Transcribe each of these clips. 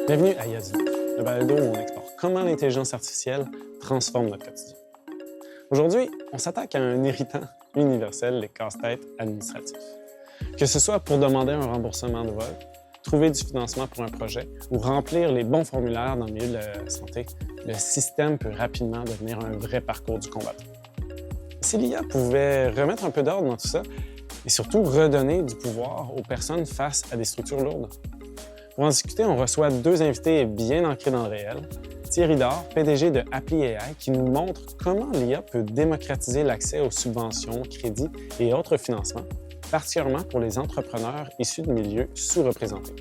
Bienvenue à Yazoo, le balado où on explore comment l'intelligence artificielle transforme notre quotidien. Aujourd'hui, on s'attaque à un irritant universel, les casse-têtes administratifs. Que ce soit pour demander un remboursement de vol, trouver du financement pour un projet ou remplir les bons formulaires dans le milieu de la santé, le système peut rapidement devenir un vrai parcours du combattant. Si l'IA pouvait remettre un peu d'ordre dans tout ça et surtout redonner du pouvoir aux personnes face à des structures lourdes. Pour en discuter, on reçoit deux invités bien ancrés dans le réel. Thierry Dard, PDG de Appli AI, qui nous montre comment l'IA peut démocratiser l'accès aux subventions, crédits et autres financements, particulièrement pour les entrepreneurs issus de milieux sous-représentés.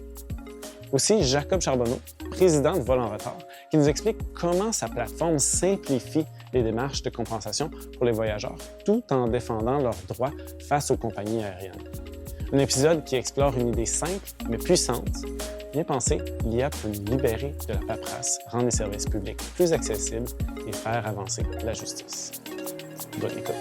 Aussi, Jacob Charbonneau, président de Vol en retard, qui nous explique comment sa plateforme simplifie les démarches de compensation pour les voyageurs, tout en défendant leurs droits face aux compagnies aériennes. Un épisode qui explore une idée simple mais puissante. Bien pensé, l'IA peut nous libérer de la paperasse, rendre les services publics plus accessibles et faire avancer la justice. Bonne écoute.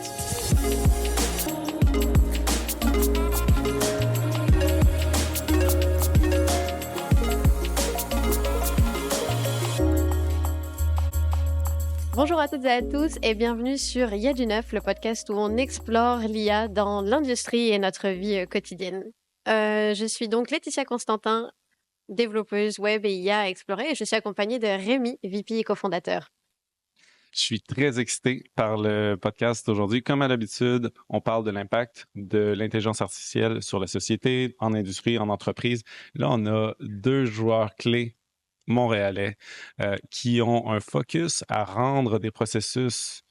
Bonjour à toutes et à tous et bienvenue sur Il y a du neuf, le podcast où on explore l'IA dans l'industrie et notre vie quotidienne. Je suis donc Laetitia Constantin, développeuse web et IA à explorer, et je suis accompagnée de Rémi, VP et cofondateur. Je suis très excité par le podcast d'aujourd'hui. Comme à l'habitude, on parle de l'impact de l'intelligence artificielle sur la société, en industrie, en entreprise. Là, on a deux joueurs clés montréalais qui ont un focus à rendre des processus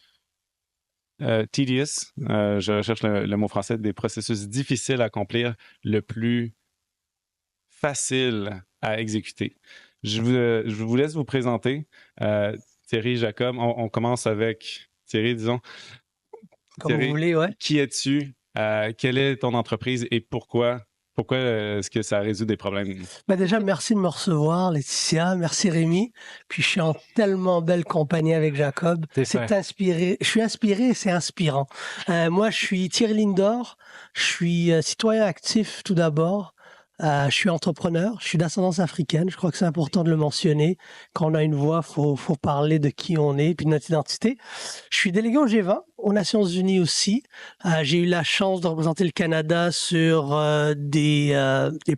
tedious, je recherche le mot français, des processus difficiles à accomplir le plus facile à exécuter. Je vous laisse vous présenter. Thierry, Jacob, on commence avec Thierry, disons. Comme Thierry, vous voulez, ouais. Qui es-tu? Quelle est ton entreprise et pourquoi est-ce que ça résout des problèmes? Déjà, merci de me recevoir, Laetitia. Merci, Rémi. Puis, je suis en tellement belle compagnie avec Jacob. C'est inspiré. Je suis inspiré et c'est inspirant. Moi, je suis Thierry Lindor. Je suis citoyen actif tout d'abord. Je suis entrepreneur, je suis d'ascendance africaine. Je crois que c'est important de le mentionner. Quand on a une voix, faut parler de qui on est puis de notre identité. Je suis délégué au G20, aux Nations Unies aussi. J'ai eu la chance de représenter le Canada sur des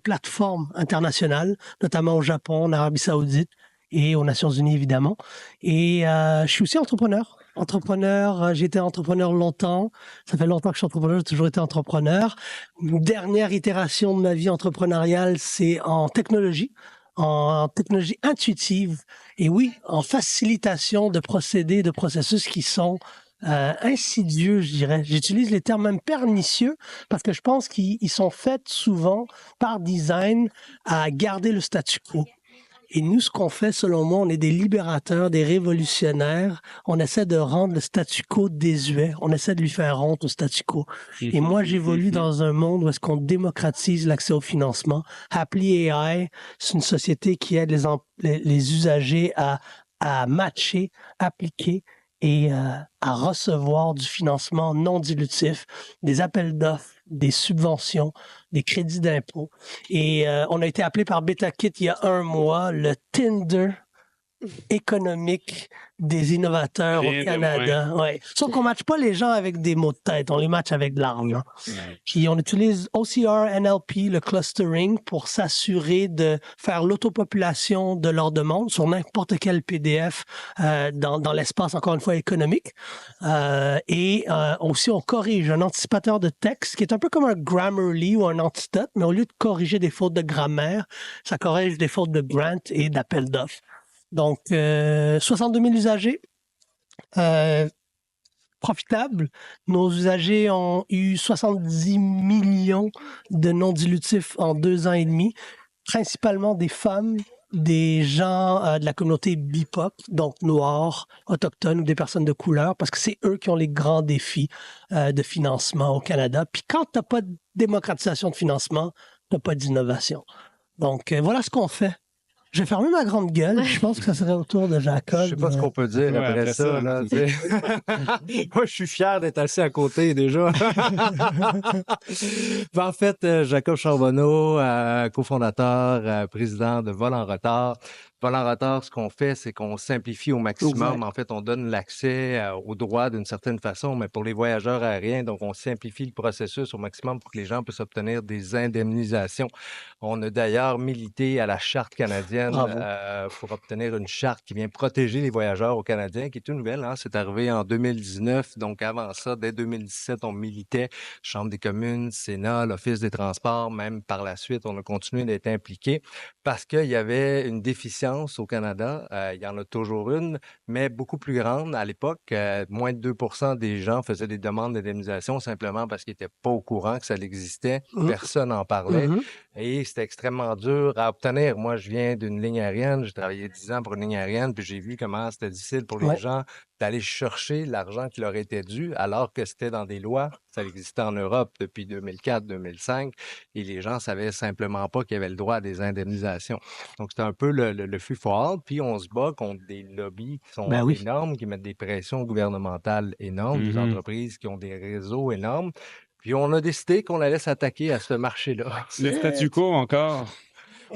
plateformes internationales, notamment au Japon, en Arabie Saoudite et aux Nations Unies évidemment. Et je suis aussi entrepreneur. J'ai été entrepreneur longtemps. Ça fait longtemps que je suis entrepreneur, j'ai toujours été entrepreneur. Une dernière itération de ma vie entrepreneuriale, c'est en technologie intuitive. Et oui, en facilitation de procédés, de processus qui sont insidieux, je dirais. J'utilise les termes même pernicieux parce que je pense qu'ils sont faits souvent par design à garder le statu quo. Et nous, ce qu'on fait, selon moi, on est des libérateurs, des révolutionnaires. On essaie de rendre le statu quo désuet. On essaie de lui faire honte au statu quo. Et moi, j'évolue dans un monde où est-ce qu'on démocratise l'accès au financement. Appli AI, c'est une société qui aide les usagers à matcher, appliquer et à recevoir du financement non dilutif, des appels d'offres, des subventions, des crédits d'impôt. Et on a été appelé par BetaKit il y a 1 mois, le Tinder économique des innovateurs au Canada. Ouais. Sauf qu'on ne matche pas les gens avec des mots de tête, on les matche avec de l'argent. Puis on utilise OCR, NLP, le clustering, pour s'assurer de faire l'autopopulation de leurs demandes sur n'importe quel PDF dans l'espace, encore une fois, économique. Et aussi, on corrige un anticipateur de texte qui est un peu comme un Grammarly ou un Antidote, mais au lieu de corriger des fautes de grammaire, ça corrige des fautes de grant et d'appel d'offres. Donc, 62 000 usagers, profitables. Nos usagers ont eu 70 millions de non-dilutifs en 2 ans et demi, principalement des femmes, des gens de la communauté BIPOC, donc noirs, autochtones ou des personnes de couleur, parce que c'est eux qui ont les grands défis de financement au Canada. Puis quand tu n'as pas de démocratisation de financement, tu n'as pas d'innovation. Donc, voilà ce qu'on fait. Je vais fermer ma grande gueule. Je pense que ça serait au tour de Jacob. Je sais pas ce qu'on peut dire Ouais, après après ça. ça. Là, tu sais. Moi, je suis fier d'être assis à côté déjà. Ben, en fait, Jacob Charbonneau, cofondateur, président de Vol en retard. Vol en retard, ce qu'on fait, c'est qu'on simplifie au maximum. Exact. En fait, on donne l'accès aux droits d'une certaine façon, mais pour les voyageurs aériens, donc on simplifie le processus au maximum pour que les gens puissent obtenir des indemnisations. On a d'ailleurs milité à la Charte canadienne Bravo. pour obtenir une charte qui vient protéger les voyageurs au Canadien, qui est une nouvelle. Hein? C'est arrivé en 2019. Donc, avant ça, dès 2017, on militait Chambre des communes, Sénat, l'Office des transports. Même par la suite, on a continué d'être impliqué parce qu'il y avait une déficience au Canada. Il y en a toujours une, mais beaucoup plus grande à l'époque. Moins de 2 des gens faisaient des demandes d'indemnisation simplement parce qu'ils n'étaient pas au courant que ça existait. Personne n'en parlait. Mhm. Et c'était extrêmement dur à obtenir. Moi, je viens d'une ligne aérienne. J'ai travaillé 10 ans pour une ligne aérienne, puis j'ai vu comment c'était difficile pour les Ouais. gens d'aller chercher l'argent qui leur était dû, alors que c'était dans des lois. Ça existait en Europe depuis 2004-2005, et les gens savaient simplement pas qu'ils avaient le droit à des indemnisations. Donc, c'était un peu le free-for-all. Puis, on se bat contre des lobbies qui sont Ben oui. énormes, qui mettent des pressions gouvernementales énormes, des Mhm. entreprises qui ont des réseaux énormes. Puis on a décidé qu'on allait s'attaquer à ce marché-là. Le statu quo encore.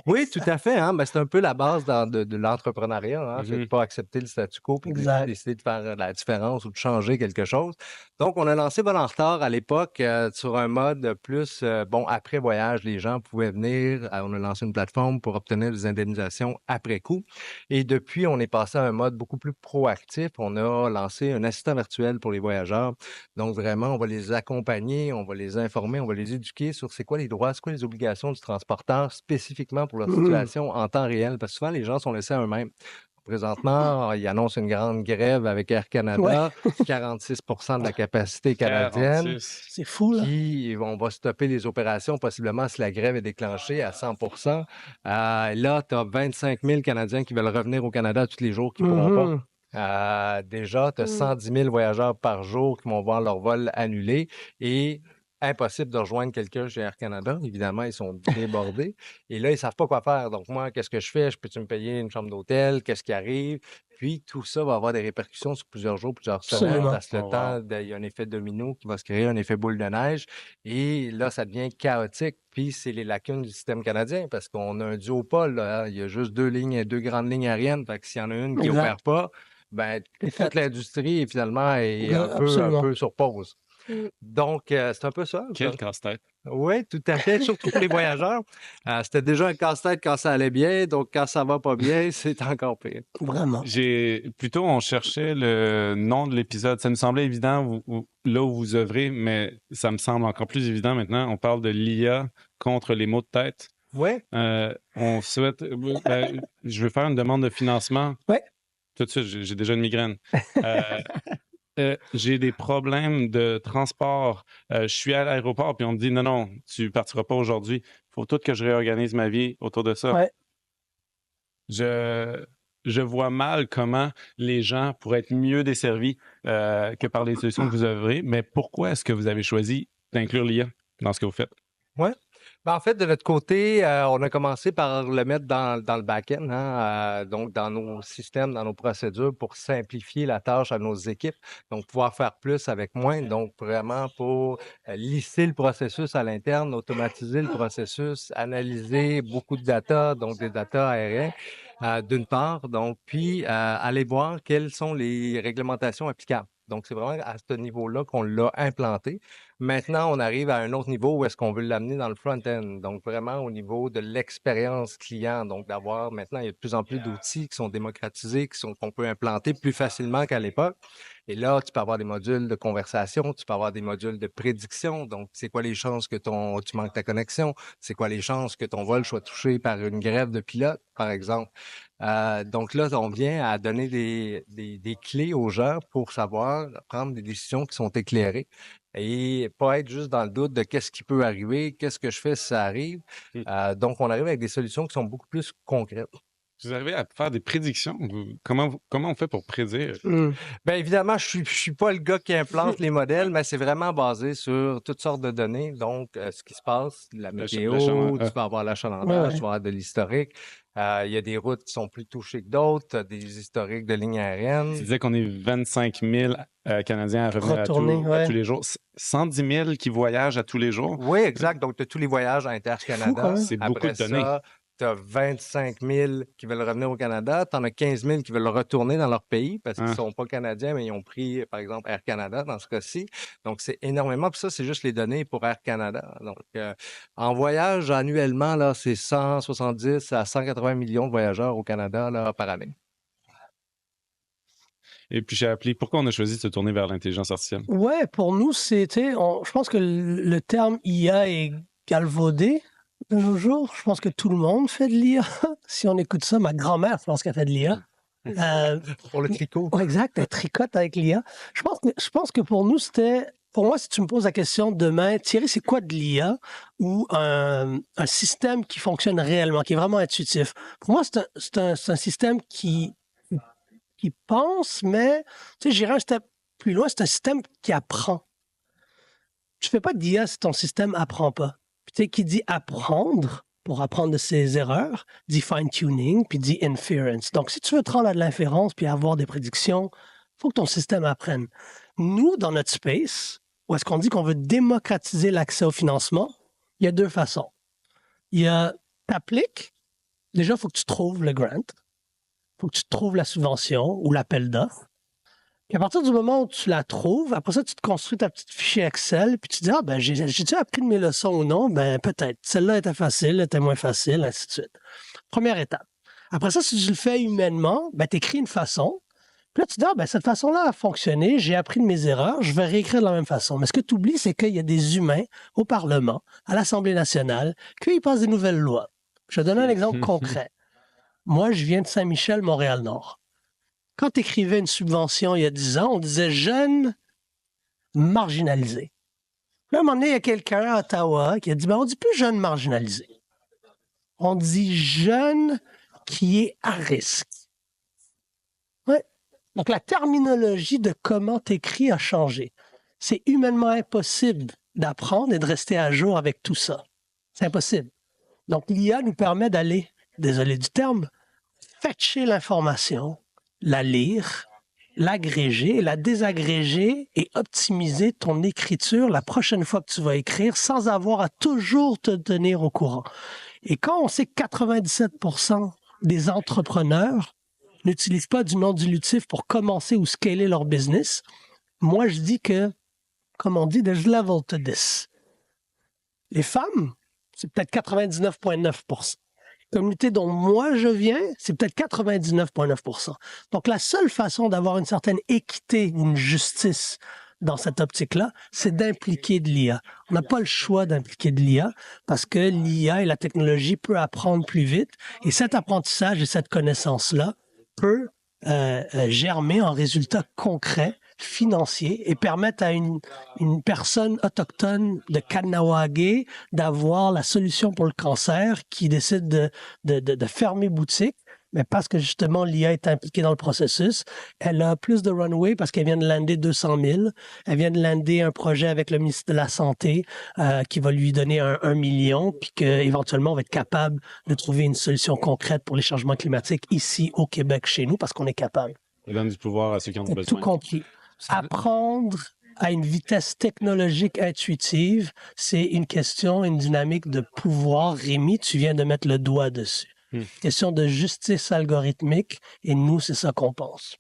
Oui, tout à fait. Hein? Ben, c'est un peu la base de l'entrepreneuriat. Hein? C'est de ne pas accepter le statu quo puis Exact. décider de faire la différence ou de changer quelque chose. Donc, on a lancé Vol en retard à l'époque sur un mode plus, après voyage, les gens pouvaient venir. On a lancé une plateforme pour obtenir des indemnisations après coup. Et depuis, on est passé à un mode beaucoup plus proactif. On a lancé un assistant virtuel pour les voyageurs. Donc, vraiment, on va les accompagner, on va les informer, on va les éduquer sur c'est quoi les droits, c'est quoi les obligations du transporteur spécifiquement pour leur situation en temps réel. Parce que souvent, les gens sont laissés à eux-mêmes. Présentement, ils annoncent une grande grève avec Air Canada, 46 de la capacité canadienne. 46. C'est fou, là. Puis, on va stopper les opérations possiblement si la grève est déclenchée à 100 là, tu as 25 000 Canadiens qui veulent revenir au Canada tous les jours qui ne pourront pas. Mhm. Déjà, tu as 110 000 voyageurs par jour qui vont voir leur vol annulé et impossible de rejoindre quelqu'un chez Air Canada. Évidemment, ils sont débordés. Et là, ils ne savent pas quoi faire. Donc, moi, qu'est-ce que je fais? Je peux-tu me payer une chambre d'hôtel? Qu'est-ce qui arrive? Puis, tout ça va avoir des répercussions sur plusieurs jours, plusieurs semaines. Absolument. Parce que Oh, wow. il y a un effet domino qui va se créer, un effet boule de neige. Et là, ça devient chaotique. Puis, c'est les lacunes du système canadien parce qu'on a un duopole. Là, hein. Il y a juste deux grandes lignes aériennes. Fait que s'il y en a une qui Exact. n'opère pas, ben, C'est fait. toute l'industrie, finalement, est un Absolument. peu sur pause. Mm. Donc, c'est un peu ça. Quel casse-tête. Oui, tout à fait, surtout pour les voyageurs. C'était déjà un casse-tête quand ça allait bien, donc quand ça va pas bien, c'est encore pire. Vraiment. Plutôt, on cherchait le nom de l'épisode. Ça nous semblait évident là où vous œuvrez, mais ça me semble encore plus évident maintenant. On parle de l'IA contre les maux de tête. Oui, On souhaite. Je veux faire une demande de financement. Ouais. Tout de suite, j'ai déjà une migraine. J'ai des problèmes de transport. Je suis à l'aéroport, puis on me dit non, tu partiras pas aujourd'hui. Il faut tout que je réorganise ma vie autour de ça. Ouais. Je vois mal comment les gens pourraient être mieux desservis que par les solutions que vous œuvrez, mais pourquoi est-ce que vous avez choisi d'inclure l'IA dans ce que vous faites? oui. Ben, en fait, de notre côté, on a commencé par le mettre dans le back-end, hein, donc dans nos systèmes, dans nos procédures pour simplifier la tâche à nos équipes, donc pouvoir faire plus avec moins, donc vraiment pour lisser le processus à l'interne, automatiser le processus, analyser beaucoup de data, donc des data aériens. D'une part, donc, puis aller voir quelles sont les réglementations applicables. Donc, c'est vraiment à ce niveau-là qu'on l'a implanté. Maintenant, on arrive à un autre niveau où est-ce qu'on veut l'amener dans le front-end. Donc, vraiment au niveau de l'expérience client. Donc, d'avoir maintenant, il y a de plus en plus d'outils qui sont démocratisés, qu'on peut implanter plus facilement qu'à l'époque. Et là, tu peux avoir des modules de conversation, tu peux avoir des modules de prédiction. Donc, c'est quoi les chances que tu manques ta connexion? C'est quoi les chances que ton vol soit touché par une grève de pilote, par exemple? Donc là, on vient à donner des clés aux gens pour savoir prendre des décisions qui sont éclairées et pas être juste dans le doute de qu'est-ce qui peut arriver, qu'est-ce que je fais si ça arrive. Donc, on arrive avec des solutions qui sont beaucoup plus concrètes. Vous arrivez à faire des prédictions? Comment on fait pour prédire? Bien évidemment, je suis pas le gars qui implante les modèles, mais c'est vraiment basé sur toutes sortes de données. Donc, ce qui se passe, la météo, tu vas avoir l'achalandage, tu vas avoir de l'historique. Il y a des routes qui sont plus touchées que d'autres, t'as des historiques de lignes aériennes. Tu disais qu'on est 25 000 Canadiens à revenir à tous les jours. 110 000 qui voyagent à tous les jours? Oui, exact. Donc, tu as tous les voyages à Inter-Canada. C'est beaucoup de données. Tu as 25 000 qui veulent revenir au Canada. Tu en as 15 000 qui veulent retourner dans leur pays parce qu'ils ne sont pas Canadiens, mais ils ont pris, par exemple, Air Canada dans ce cas-ci. Donc, c'est énormément. Puis ça, c'est juste les données pour Air Canada. Donc, en voyage, annuellement, là, c'est 170 à 180 millions de voyageurs au Canada là, par année. Et puis, j'ai appelé, pourquoi on a choisi de se tourner vers l'intelligence artificielle? Ouais, pour nous, je pense que le terme IA est galvaudé de nos jours. Je pense que tout le monde fait de l'IA. Si on écoute ça, ma grand-mère, je pense qu'elle fait de l'IA. Pour le tricot. Exact, elle tricote avec l'IA. Je pense que pour nous, pour moi, si tu me poses la question demain, Thierry, c'est quoi de l'IA ou un système qui fonctionne réellement, qui est vraiment intuitif? Pour moi, c'est un système qui pense, mais j'irais un step plus loin, c'est un système qui apprend. Tu fais pas d'IA si ton système apprend pas. Puis qui dit apprendre, pour apprendre de ses erreurs, dit fine-tuning, puis dit inference. Donc, si tu veux te rendre à de l'inférence puis avoir des prédictions, il faut que ton système apprenne. Nous, dans notre space, où est-ce qu'on dit qu'on veut démocratiser l'accès au financement, il y a deux façons. Il y a t'appliques, déjà, il faut que tu trouves le grant, il faut que tu trouves la subvention ou l'appel d'offres. Puis à partir du moment où tu la trouves, après ça, tu te construis ta petite fichier Excel, puis tu te dis, j'ai-tu appris de mes leçons ou non? Ben, peut-être. Celle-là était facile, elle était moins facile, ainsi de suite. Première étape. Après ça, si tu le fais humainement, ben, tu écris une façon. Puis là, tu te dis, cette façon-là a fonctionné, j'ai appris de mes erreurs, je vais réécrire de la même façon. Mais ce que tu oublies, c'est qu'il y a des humains au Parlement, à l'Assemblée nationale, qu'ils passent des nouvelles lois. Je vais donner un exemple concret. Moi, je viens de Saint-Michel, Montréal-Nord. Quand tu écrivais une subvention il y a 10 ans, on disait jeunes marginalisés. Là, à un moment donné, il y a quelqu'un à Ottawa qui a dit on dit plus jeunes marginalisés. On dit jeunes qui est à risque. Ouais. Donc, la terminologie de comment tu écris a changé. C'est humainement impossible d'apprendre et de rester à jour avec tout ça. C'est impossible. Donc, l'IA nous permet d'aller, désolé du terme, fetcher l'information, la lire, l'agréger, la désagréger et optimiser ton écriture la prochaine fois que tu vas écrire sans avoir à toujours te tenir au courant. Et quand on sait que 97% des entrepreneurs n'utilisent pas du non dilutif pour commencer ou scaler leur business, moi je dis que, comme on dit, there's level to this. Les femmes, c'est peut-être 99,9%. Communauté dont moi je viens, c'est peut-être 99,9%. Donc, la seule façon d'avoir une certaine équité, une justice dans cette optique-là, c'est d'impliquer de l'IA. On n'a pas le choix d'impliquer de l'IA parce que l'IA et la technologie peut apprendre plus vite et cet apprentissage et cette connaissance-là peut germer en résultats concrets, financiers et permettre à une personne autochtone de Kahnawake d'avoir la solution pour le cancer qui décide de fermer boutique, mais parce que justement l'IA est impliquée dans le processus, elle a plus de runway parce qu'elle vient de lander 200 000, elle vient de lander un projet avec le ministre de la Santé qui va lui donner 1 million, puis qu'éventuellement on va être capable de trouver une solution concrète pour les changements climatiques ici au Québec, chez nous, parce qu'on est capable. Ça donne du pouvoir à ceux qui en ont besoin. Tout compris. Apprendre à une vitesse technologique intuitive, c'est une question, une dynamique de pouvoir. Rémi, tu viens de mettre le doigt dessus. Question de justice algorithmique, et nous, c'est ça qu'on pense.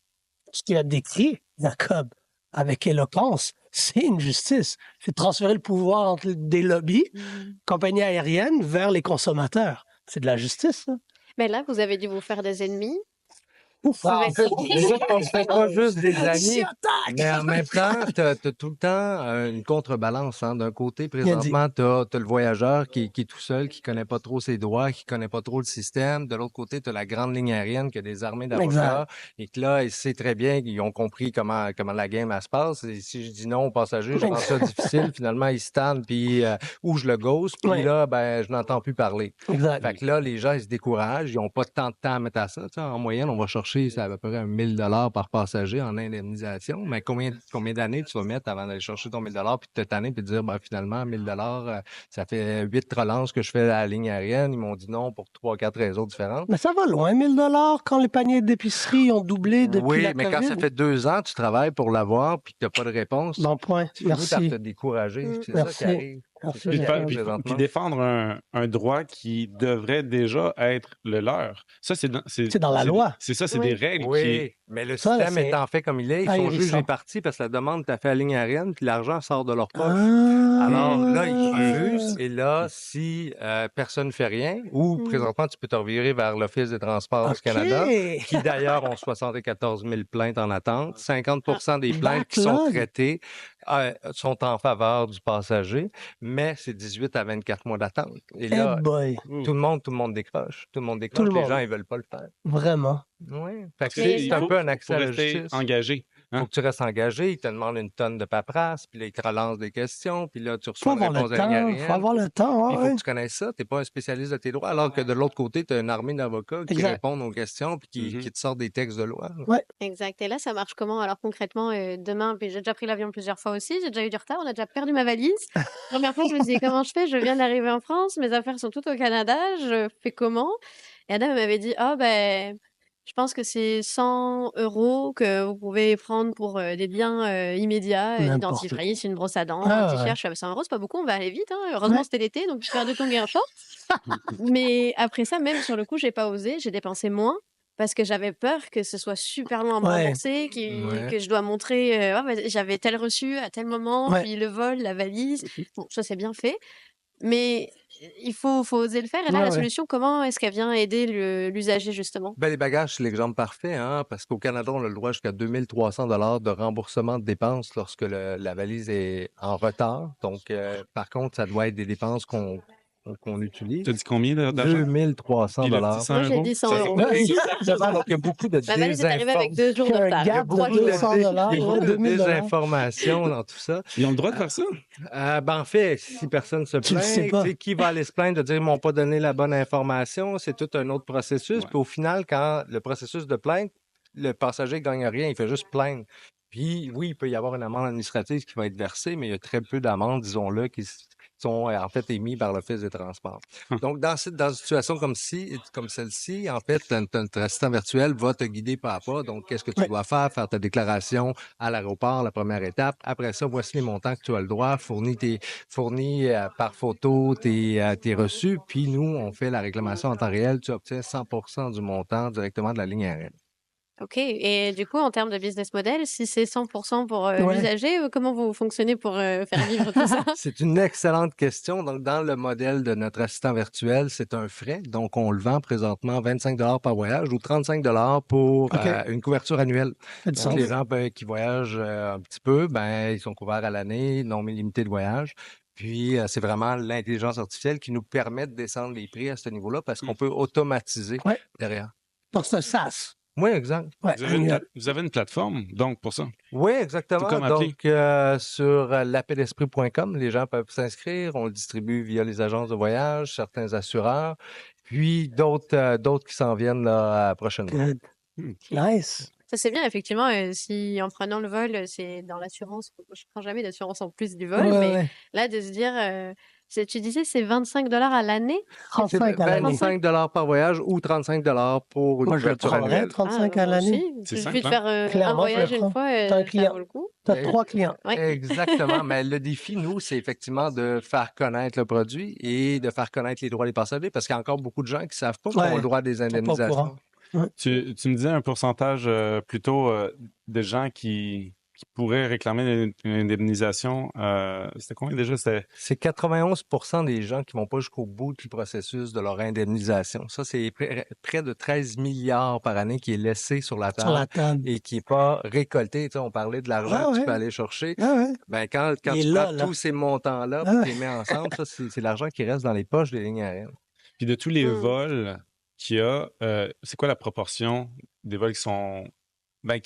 Ce qu'il a décrit, Jacob, avec éloquence, c'est une justice. C'est transférer le pouvoir entre des lobbies, compagnies aériennes, vers les consommateurs. C'est de la justice, ça. Mais là, vous avez dû vous faire des ennemis. Ouf, En fait, on ne fait pas juste des amis, attaque! mais en même temps, tu as tout le temps une contrebalance. Hein. D'un côté, Bien dit. présentement, tu as le voyageur qui est tout seul, qui connaît pas trop ses droits, qui connaît pas trop le système. De l'autre côté, tu as la grande ligne aérienne qui a des armées d'avocats Exact. et que là, il sait très bien qu'ils ont compris comment la game elle se passe. Et si je dis non aux passagers, je rends ça difficile. Finalement, ils se tannent, puis ou je le ghost, puis Ouais. là, ben, je n'entends plus parler. Exact. Fait que là, les gens, ils se découragent. Ils n'ont pas tant de temps à mettre à ça. Tu sais, en moyenne, on va chercher c'est à peu près 1 000 $ par passager en indemnisation. Mais combien d'années tu vas mettre avant d'aller chercher ton 1 000 $ puis de te tanner puis de dire, ben, finalement, 1 000 $, ça fait 8 relances que je fais à la ligne aérienne. Ils m'ont dit non pour 3-4 raisons différentes. Mais ça va loin, 1 000 $ quand les paniers d'épicerie ont doublé depuis Oui, la mais quand COVID. ça fait 2 ans, tu travailles pour l'avoir puis que tu n'as pas de réponse, Bon point. tu finis par Merci. te décourager. C'est Merci. ça qui arrive. Merci, C'est Puis, ça qui Jérémy. arrive puis présentement. défendre un droit qui devrait déjà être le leur. Ça, c'est dans la loi. C'est ça, c'est Oui. des règles qui... Oui, mais le Ça, système c'est étant fait comme il est, ils sont ahérissant. juges et partis parce que la demande t'a fait à la ligne aérienne puis l'argent sort de leur poche. Ah. Alors là, ils refusent. Et là, si personne ne fait rien, ou Mm. présentement, tu peux te revirer vers l'Office des transports du OK. Canada, qui d'ailleurs ont 74 000 plaintes en attente. 50% des plaintes qui sont Backlog. traitées sont en faveur du passager, mais c'est 18 à 24 mois d'attente. Et Eh là, boy, tout le monde décroche. Tout le monde décroche. Tout le Les monde. gens, ils veulent pas le faire. vraiment. Oui. Fait que Mais c'est il un faut- peu un accès Pour à la rester justice. engagé. Faut que tu restes engagé, ils te demandent une tonne de paperasse, puis là, ils te relancent des questions, puis là, tu Faut reçois une avoir le réponse de la ligne temps. aérienne. Faut avoir le temps. Puis il Ouais. faut que tu connaisses ça. Tu n'es pas un spécialiste de tes droits. Alors que de l'autre côté, tu as une armée d'avocats qui Exact. répondent aux questions puis Mhm. qui te sortent des textes de loi. Exact. Et là, ça marche comment? Alors concrètement, demain, puis j'ai déjà pris l'avion plusieurs fois aussi, j'ai déjà eu du retard, on a déjà perdu ma valise. Première fois, je me disais, comment je fais? Je viens d'arriver en France, mes affaires sont toutes au Canada, je fais comment? Et Adam m'avait dit, ah ben, je pense que c'est 100 € que vous pouvez prendre pour des biens immédiats, du N'importe dentifrice, une brosse à dents, Ah, un t-shirt. ouais. Je fais, 100 €, c'est pas beaucoup, on va aller vite, hein. Heureusement, Ouais. c'était l'été, donc je fais de tongs et un short. Mais après ça, même sur le coup, j'ai pas osé, j'ai dépensé moins. Parce que j'avais peur que ce soit super long à me Ouais. rembourser, Ouais. que je dois montrer, ah, bah, j'avais tel reçu à tel moment, Ouais. puis le vol, la valise. Bon, ça c'est bien fait, mais il faut oser le faire. Et là, Ouais, la ouais. solution, comment est-ce qu'elle vient aider l'usager justement? Ben, les bagages, c'est l'exemple parfait, hein, parce qu'au Canada, on a le droit jusqu'à 2 300 $ de remboursement de dépenses lorsque la valise est en retard. Donc, par contre, ça doit être des dépenses qu'on utilise. Tu as dit combien d'argent? 2 300 Puis il a $. dit 100 Moi, j'ai euros? dit 100 Ça- euros. Donc, il y a beaucoup de Ma valise est arrivée avec 2 jours de Un retard. gap Trois de jours. 200 $, il y a ouais, beaucoup de 2000 $. désinformation dans tout ça. Ils ont le droit de faire ça? Ben, en fait, si personne se Tu le plaint, sais pas. tu sais, qui va aller se plaindre de dire ils m'ont pas donné la bonne information, c'est tout un autre processus. Ouais. Puis au final, quand le processus de plainte, le passager gagne rien, il fait juste plaindre. Puis oui, il peut y avoir une amende administrative qui va être versée, mais il y a très peu d'amendes, disons-le, qui sont en fait émises par l'Office des transports. Donc, dans une situation comme celle-ci, en fait, notre assistant virtuel va te guider pas à pas. Donc, qu'est-ce que tu Ouais. dois faire? Faire ta déclaration à l'aéroport, la première étape. Après ça, voici les montants que tu as le droit. Fournis par photo tes reçus. Puis nous, on fait la réclamation en temps réel. Tu obtiens 100% du montant directement de la ligne aérienne. Ok. Et du coup, en termes de business model, si c'est 100% pour Ouais. l'usager, comment vous fonctionnez pour faire vivre tout ça? C'est une excellente question. Donc, dans le modèle de notre assistant virtuel, c'est un frais. Donc, on le vend présentement 25 $ par voyage ou 35 $ pour OK. une couverture annuelle. Fait du Donc, sens. les gens qui voyagent un petit peu, ben, ils sont couverts à l'année, non limité de voyage. Puis, c'est vraiment l'intelligence artificielle qui nous permet de descendre les prix à ce niveau-là parce qu'on peut automatiser Ouais. derrière. Donc, c'est un SaaS. Oui, exact. Ouais, annuel. Vous avez une plateforme, donc, pour ça. Oui, exactement. C'est comme appli. Donc, sur l'appelesprit.com, les gens peuvent s'inscrire. On le distribue via les agences de voyage, certains assureurs, puis d'autres qui s'en viennent là, prochainement. Good. Nice. Ça, c'est bien, effectivement. Si en prenant le vol, c'est dans l'assurance, je prends jamais d'assurance en plus du vol, Ouais, mais ouais. là, de se dire, tu disais, c'est 25 $ à l'année? 35 à l'année. 25 $ par voyage ou 35 $ pour une Moi, je le couverture prendrais, annuelle. 35 Ah, à moi l'année. aussi. C'est Il simple, suffit de hein? faire un Clairement, je le voyage une prends. fois, T'as un ça client. vaut le coup. Tu as 3 clients. Ouais. Exactement. Mais le défi, nous, c'est effectivement de faire connaître le produit et de faire connaître les droits des passagers parce qu'il y a encore beaucoup de gens qui ne savent pas qu'ils Ouais, ont le droit des pas au indemnisations. courant. Tu me disais un pourcentage plutôt de gens qui qui pourraient réclamer une indemnisation. C'était combien déjà? C'est 91% des gens qui vont pas jusqu'au bout du processus de leur indemnisation. Ça, c'est près de 13 milliards par année qui est laissé sur la Sur la table table. et qui n'est pas récolté. Tu sais, on parlait de l'argent Ah que tu ouais. peux aller chercher. Ah ouais. Ben, quand Il est tu là, prends là. tous ces montants-là Ah et ouais. tu les mets ensemble, ça, c'est l'argent qui reste dans les poches des lignes aériennes. Puis de tous les Mm. vols qu'il y a, c'est quoi la proportion des vols qui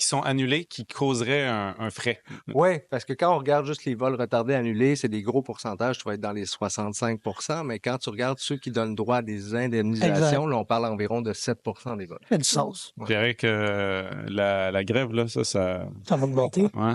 sont annulés, qui causeraient un frais? Oui, parce que quand on regarde juste les vols retardés annulés, c'est des gros pourcentages, tu vas être dans les 65%, mais quand tu regardes ceux qui donnent droit à des indemnisations, là, on parle environ de 7% des vols. Ça fait du sens. Je dirais que la grève, là, ça... Ça va augmenter. Ouais.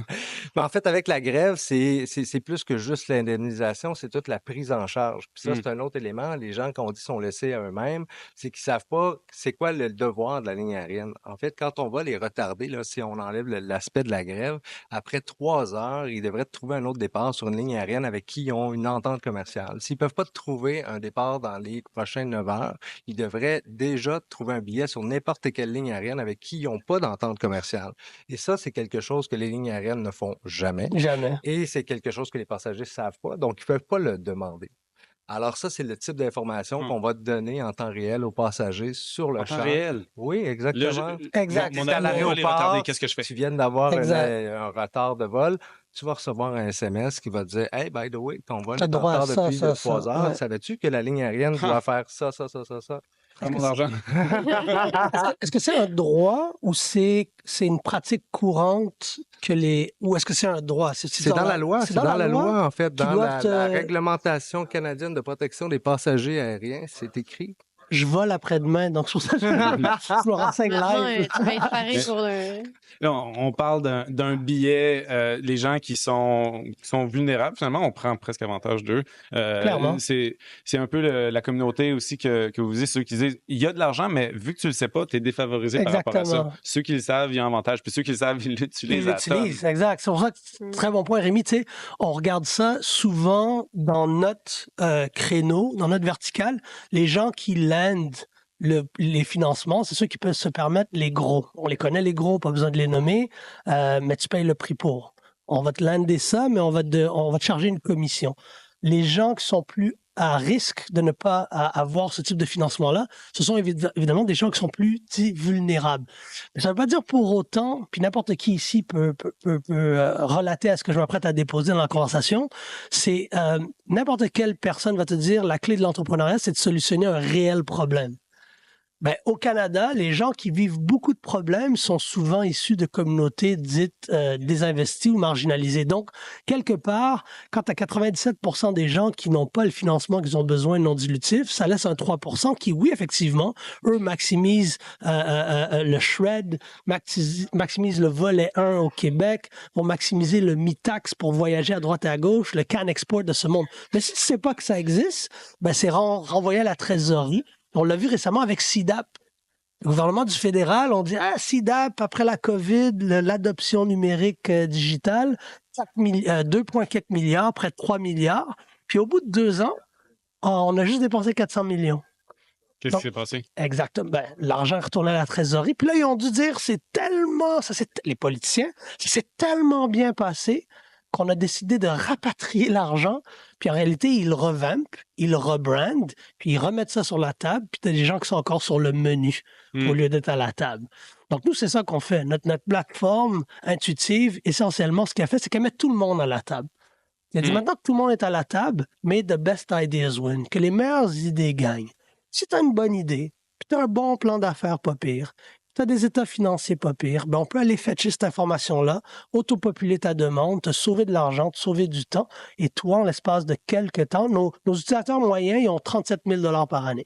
Mais en fait, avec la grève, c'est plus que juste l'indemnisation, c'est toute la prise en charge. Puis ça, c'est un autre élément. Les gens, quand on dit sont laissés à eux-mêmes, c'est qu'ils savent pas c'est quoi le devoir de la ligne aérienne. En fait, quand on va les retarder, là, si on enlève l'aspect de la grève, après 3 heures, ils devraient trouver un autre départ sur une ligne aérienne avec qui ils ont une entente commerciale. S'ils peuvent pas trouver un départ dans les prochaines 9 heures, ils devraient déjà trouver un billet sur n'importe quelle ligne aérienne avec qui ils n'ont pas d'entente commerciale. Et ça, c'est quelque chose que les lignes aériennes ne font jamais. Jamais. Et c'est quelque chose que les passagers ne savent pas, donc ils ne peuvent pas le demander. Alors ça, c'est le type d'information qu'on va donner en temps réel aux passagers sur le champ. En temps réel? Oui, exactement. Exact. Mon C'est à avion va les l'aéroport, retarder, qu'est-ce que je fais? tu viens d'avoir Exact. un retard de vol, tu vas recevoir un SMS qui va te dire « Hey, by the way, ton vol T'as est en droit à retard ça, depuis ça, 3 ça. heures. Ouais. Savais-tu que la ligne aérienne doit faire ça, ça, ça, ça, ça? » Prends mon argent. Est-ce que c'est un droit ou c'est une pratique courante ou est-ce que c'est un droit? C'est dans la loi. C'est C'est dans la loi, en fait. Dans doivent la te- réglementation canadienne de protection des passagers aériens, c'est écrit. Je vole après-demain, donc sur ça, je me renseigne L'argent, live. tu vas être paré pour le... Là, on parle d'un billet, les gens qui sont vulnérables, finalement, on prend presque avantage d'eux. Clairement. C'est un peu la communauté aussi que vous visez, ceux qui disent il y a de l'argent, mais vu que tu le sais pas, tu es défavorisé par rapport à ça. Exactement. Ceux qui le savent, il y a un avantage, puis ceux qui le savent, ils l'utilisent Ils à tonnes. l'utilisent, exact. C'est pour ça que très bon point, Rémi. Tu sais, on regarde ça souvent dans notre créneau, dans notre verticale. Les gens qui landent les financements, c'est ceux qui peuvent se permettre les gros. On les connaît, les gros, pas besoin de les nommer, mais tu payes le prix pour. On va te lander ça, mais on va te charger une commission. Les gens qui sont plus à risque de ne pas avoir ce type de financement-là, ce sont évidemment des gens qui sont plus vulnérables. Mais ça ne veut pas dire pour autant, puis n'importe qui ici peut relater à ce que je m'apprête à déposer dans la conversation, c'est n'importe quelle personne va te dire la clé de l'entrepreneuriat, c'est de solutionner un réel problème. Ben, au Canada, les gens qui vivent beaucoup de problèmes sont souvent issus de communautés dites désinvesties ou marginalisées. Donc, quelque part, quand tu as 97% des gens qui n'ont pas le financement qu'ils ont besoin non dilutif, ça laisse un 3% qui, oui, effectivement, eux maximisent le shred, maximisent le volet 1 au Québec, vont maximiser le mi-tax pour voyager à droite et à gauche, le can export de ce monde. Mais si tu sais pas que ça existe, ben c'est renvoyé à la trésorerie. On l'a vu récemment avec CIDAP. Le gouvernement du fédéral, on dit « CIDAP, après la COVID, l'adoption numérique digitale, 2,4 milliards, près de 3 milliards. » Puis au bout de 2 ans, on a juste dépensé 400 millions. Qu'est-ce qui s'est passé? Exactement. Ben, l'argent est retourné à la trésorerie. Puis là, ils ont dû dire les politiciens, ça s'est tellement bien passé qu'on a décidé de rapatrier l'argent, puis en réalité, ils le revampent, ils le rebrandent, puis ils remettent ça sur la table, puis tu as des gens qui sont encore sur le menu au lieu d'être à la table. Donc, nous, c'est ça qu'on fait. Notre plateforme intuitive, essentiellement, ce qu'elle fait, c'est qu'elle met tout le monde à la table. Elle dit maintenant que tout le monde est à la table, may the best ideas win, que les meilleures idées gagnent. Si tu as une bonne idée, puis tu as un bon plan d'affaires pas pire, tu as des états financiers pas pires, ben on peut aller fetcher cette information-là, autopopuler ta demande, te sauver de l'argent, te sauver du temps. Et toi, en l'espace de quelques temps, nos utilisateurs moyens, ils ont 37 000 par année.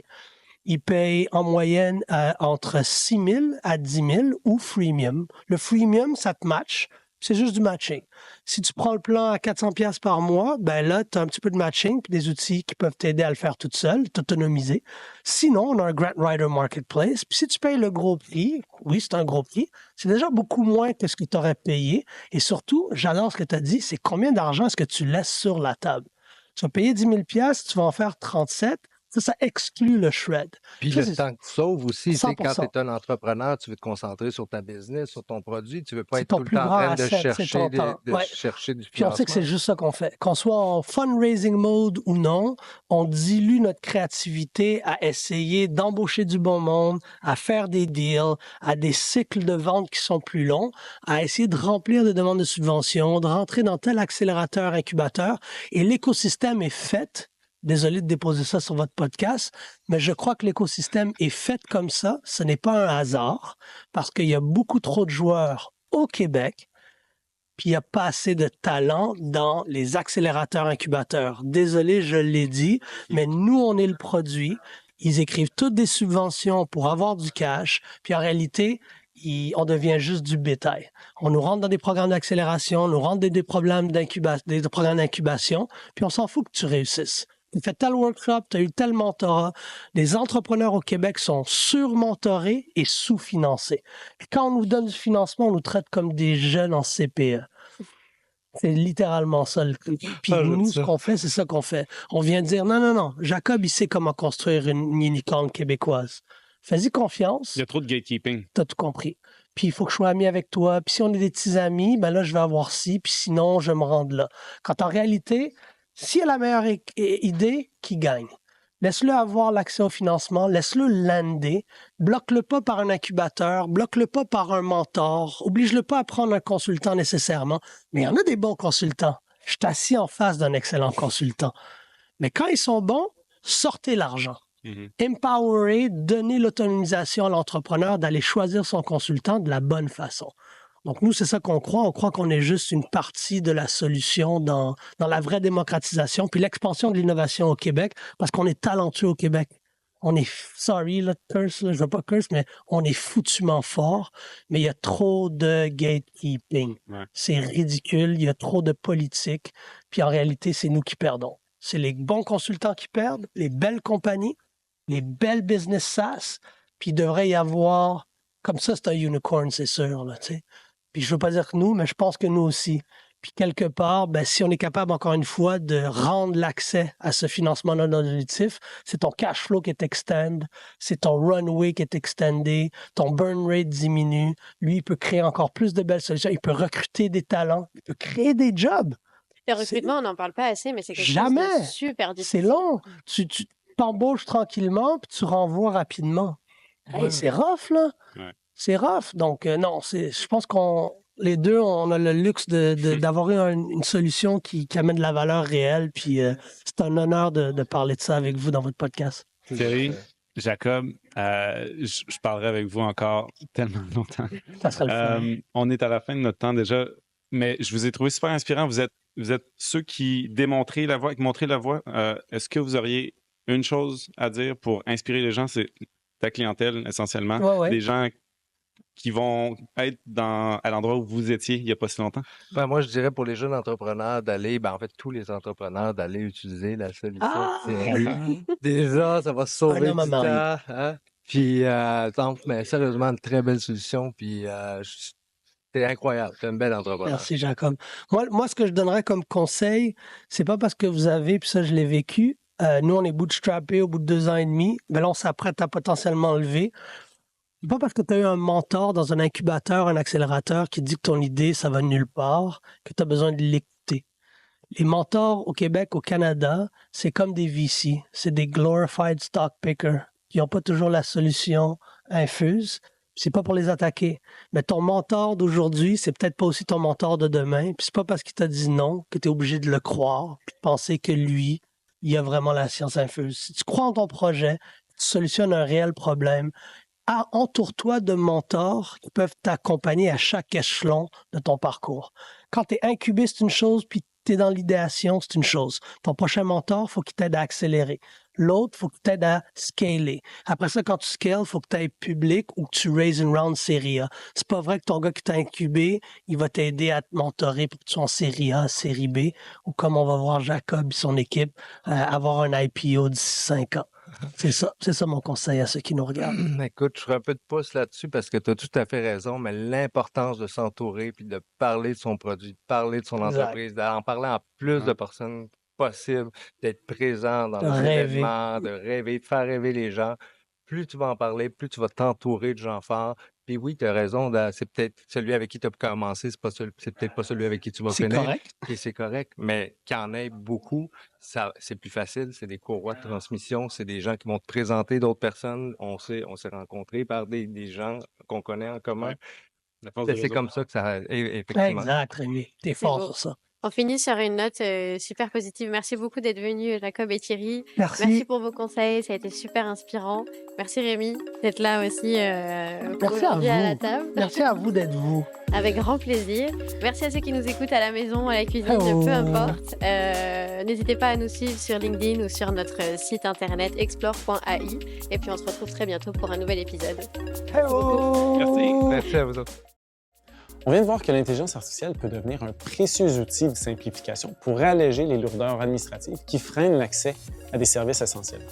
Ils payent en moyenne entre 6 000 à 10 000 ou freemium. Le freemium, ça te match. C'est juste du matching. Si tu prends le plan à 400$ par mois, ben là, tu as un petit peu de matching puis des outils qui peuvent t'aider à le faire toute seule, t'autonomiser. Sinon, on a un Grant Writer Marketplace. Puis si tu payes le gros prix, oui, c'est un gros prix, c'est déjà beaucoup moins que ce que tu aurais payé. Et surtout, j'adore ce que tu as dit, c'est combien d'argent est-ce que tu laisses sur la table? Tu vas payer 10 000$, tu vas en faire 37. Ça exclut le shred. Puis Ça, le c'est temps que tu sauves aussi, tu sais, quand 100%. tu es un entrepreneur, tu veux te concentrer sur ta business, sur ton produit, tu veux pas C'est être ton tout le plus temps en grand train de asset, c'est chercher, ton temps. Ouais. chercher du Puis on sait que c'est financement. juste ça qu'on fait. Qu'on soit en fundraising mode ou non, on dilue notre créativité à essayer d'embaucher du bon monde, à faire des deals, à des cycles de vente qui sont plus longs, à essayer de remplir des demandes de subventions, de rentrer dans tel accélérateur, incubateur. Et l'écosystème est fait. Désolé de déposer ça sur votre podcast, mais je crois que l'écosystème est fait comme ça. Ce n'est pas un hasard parce qu'il y a beaucoup trop de joueurs au Québec, puis il n'y a pas assez de talent dans les accélérateurs incubateurs. Désolé, je l'ai dit, mais nous, on est le produit. Ils écrivent toutes des subventions pour avoir du cash, puis en réalité, on devient juste du bétail. On nous rentre dans des programmes d'accélération, on nous rentre des programmes d'incubation, puis on s'en fout que tu réussisses. Tu as fait tel workshop, tu as eu tel mentorat. Les entrepreneurs au Québec sont surmentorés et sous-financés. Puis quand on nous donne du financement, on nous traite comme des jeunes en CPE. C'est littéralement ça. Puis Ah, j'aime nous, ce ça. qu'on fait, c'est ça qu'on fait. On vient dire, non, Jacob, il sait comment construire une unicorn québécoise. Fais-y confiance, Il y a trop de gatekeeping. t'as tout compris. Puis il faut que je sois ami avec toi. Puis si on est des petits amis, ben là, je vais avoir ci. Puis sinon, je me rends là. Quand en réalité, s'il y a la meilleure idée, qui gagne? Laisse-le avoir l'accès au financement, laisse-le lander, bloque-le pas par un incubateur, bloque-le pas par un mentor, oblige-le pas à prendre un consultant nécessairement. Mais il y en a des bons consultants. Je suis assis en face d'un excellent consultant. Mais quand ils sont bons, sortez l'argent. Mhm. Empowerer, donner l'autonomisation à l'entrepreneur d'aller choisir son consultant de la bonne façon. Donc, nous, c'est ça qu'on croit. On croit qu'on est juste une partie de la solution dans la vraie démocratisation puis l'expansion de l'innovation au Québec parce qu'on est talentueux au Québec. On est, sorry, là, curse, là, je veux pas curse, mais on est foutument fort, mais il y a trop de gatekeeping. Ouais. C'est ridicule, il y a trop de politique, puis en réalité, c'est nous qui perdons. C'est les bons consultants qui perdent, les belles compagnies, les belles business SaaS, puis il devrait y avoir, comme ça, c'est un unicorn, c'est sûr, là, tu sais. Puis je veux pas dire que nous, mais je pense que nous aussi. Puis quelque part, ben, si on est capable, encore une fois, de rendre l'accès à ce financement-là non dilutif, c'est ton cash flow qui est extend, c'est ton runway qui est extendé, ton burn rate diminue. Lui, il peut créer encore plus de belles solutions, il peut recruter des talents, il peut créer des jobs. Le recrutement, on n'en parle pas assez, mais c'est quelque chose Jamais. de super difficile. C'est long. Tu t'embauches tranquillement, puis tu renvoies rapidement. Hey, Ouais. c'est rough, là. Ouais. C'est rough. Donc, non, je pense les deux, on a le luxe d'avoir une solution qui amène de la valeur réelle. Puis c'est un honneur de parler de ça avec vous dans votre podcast. Thierry, Jacob, je parlerai avec vous encore tellement longtemps. Ça serait le fun. On est à la fin de notre temps déjà, mais je vous ai trouvé super inspirant. Vous êtes ceux qui démontrez la voie, qui montrez la voie. Est-ce que vous auriez une chose à dire pour inspirer les gens? C'est ta clientèle essentiellement. Ouais. Des gens qui vont être à l'endroit où vous étiez il n'y a pas si longtemps? Ben, moi, je dirais pour les jeunes entrepreneurs d'aller, en fait, tous les entrepreneurs d'aller utiliser la solution. Ah! Déjà, ça va sauver homme à du marier. temps. Hein? Puis, donc, mais sérieusement, une très belle solution. Puis, c'est incroyable. C'est une belle entrepreneur. Merci, Jacob. Moi, ce que je donnerais comme conseil, c'est pas parce que vous avez, puis ça, je l'ai vécu. Nous, on est bootstrappés au bout de 2 ans et demi. Ben là, on s'apprête à potentiellement lever. C'est pas parce que tu as eu un mentor dans un incubateur, un accélérateur qui dit que ton idée, ça va nulle part, que tu as besoin de l'écouter. Les mentors au Québec, au Canada, c'est comme des VC. C'est des glorified stock pickers qui n'ont pas toujours la solution infuse. C'est pas pour les attaquer. Mais ton mentor d'aujourd'hui, c'est peut-être pas aussi ton mentor de demain. Puis c'est pas parce qu'il t'a dit non que tu es obligé de le croire puis de penser que lui, il a vraiment la science infuse. Si tu crois en ton projet, tu solutionnes un réel problème, entoure-toi de mentors qui peuvent t'accompagner à chaque échelon de ton parcours. Quand tu es incubé, c'est une chose, puis tu es dans l'idéation, c'est une chose. Ton prochain mentor, il faut qu'il t'aide à accélérer. L'autre, il faut qu'il t'aide à scaler. Après ça, quand tu scales, il faut que tu ailles public ou que tu raises une round série A. C'est pas vrai que ton gars qui t'a incubé, il va t'aider à te mentorer pour que tu sois en série A, série B, ou comme on va voir Jacob et son équipe, avoir un IPO d'ici 5 ans. C'est ça mon conseil à ceux qui nous regardent. Écoute, je ferai un peu de pouce là-dessus parce que tu as tout à fait raison, mais l'importance de s'entourer puis de parler de son produit, de parler de son Exact. entreprise, d'en parler à plus de personnes possible d'être présent dans De les rêver. événements, de rêver, de faire rêver les gens. Plus tu vas en parler, plus tu vas t'entourer de gens forts. Puis oui, tu as raison, c'est peut-être celui avec qui tu as commencé, c'est peut-être pas celui avec qui tu vas C'est finir. correct. Et c'est correct, mais qu'il y en ait beaucoup, ça, c'est plus facile. C'est des courroies de transmission, c'est des gens qui vont te présenter d'autres personnes. On s'est rencontrés par des gens qu'on connaît en commun. Ouais. La force du C'est réseau. comme ça que ça, effectivement. Exact, Rémi. T'es C'est fort beau. sur ça. On finit sur une note super positive. Merci beaucoup d'être venus, Jacob et Thierry. Merci. Merci pour vos conseils, ça a été super inspirant. Merci Rémi d'être là aussi Merci à aujourd'hui à la vous. table. Merci à vous d'être vous. Avec grand plaisir. Merci à ceux qui nous écoutent à la maison, à la cuisine, Oh. peu importe. N'hésitez pas à nous suivre sur LinkedIn ou sur notre site internet explore.ai. Et puis on se retrouve très bientôt pour un nouvel épisode. Merci. Merci à vous autres. On vient de voir que l'intelligence artificielle peut devenir un précieux outil de simplification pour alléger les lourdeurs administratives qui freinent l'accès à des services essentiels.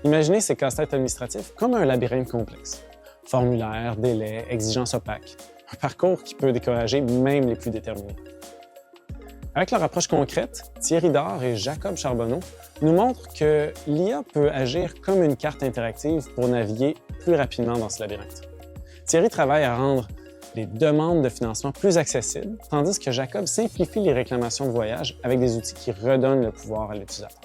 Imaginez ces casse-têtes administratifs comme un labyrinthe complexe. Formulaires, délais, exigences opaques. Un parcours qui peut décourager même les plus déterminés. Avec leur approche concrète, Thierry Dard et Jacob Charbonneau nous montrent que l'IA peut agir comme une carte interactive pour naviguer plus rapidement dans ce labyrinthe. Thierry travaille à rendre les demandes de financement plus accessibles, tandis que Jacob simplifie les réclamations de voyage avec des outils qui redonnent le pouvoir à l'utilisateur.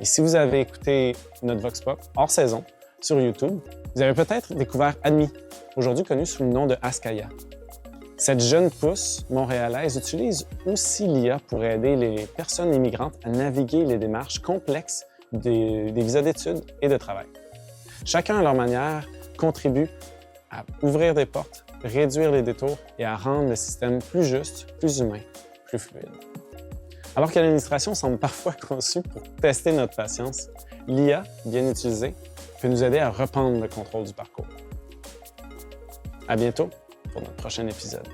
Et si vous avez écouté notre Vox Pop hors saison sur YouTube, vous avez peut-être découvert Admi, aujourd'hui connu sous le nom de Askaya. Cette jeune pousse montréalaise utilise aussi l'IA pour aider les personnes immigrantes à naviguer les démarches complexes des visas d'études et de travail. Chacun à leur manière contribue à ouvrir des portes, réduire les détours et à rendre le système plus juste, plus humain, plus fluide. Alors que l'administration semble parfois conçue pour tester notre patience, l'IA, bien utilisée, peut nous aider à reprendre le contrôle du parcours. À bientôt pour notre prochain épisode.